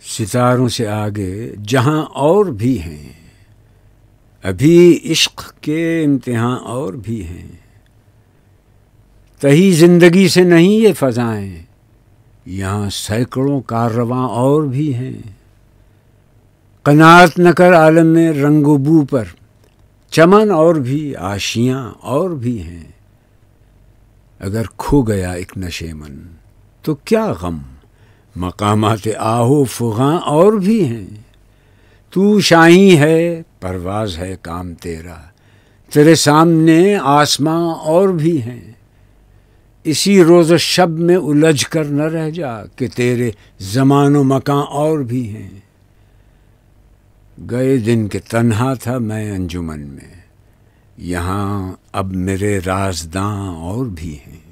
ستاروں سے آگے جہاں اور بھی ہیں، ابھی عشق کے امتحان اور بھی ہیں، تہی زندگی سے نہیں یہ فضائیں، یہاں سینکڑوں کاررواں اور بھی ہیں۔ قناعت نہ کر عالم میں رنگ و بو پر، چمن اور بھی آشیاں اور بھی ہیں۔ اگر کھو گیا ایک نشے من تو کیا غم، مقامات آہو فغاں اور بھی ہیں۔ تو شاہیں ہے پرواز ہے کام تیرا، تیرے سامنے آسماں اور بھی ہیں۔ اسی روز و شب میں الجھ کر نہ رہ جا کہ تیرے زمان و مکان اور بھی ہیں۔ گئے دن کے تنہا تھا میں انجمن میں، یہاں اب میرے رازداں اور بھی ہیں۔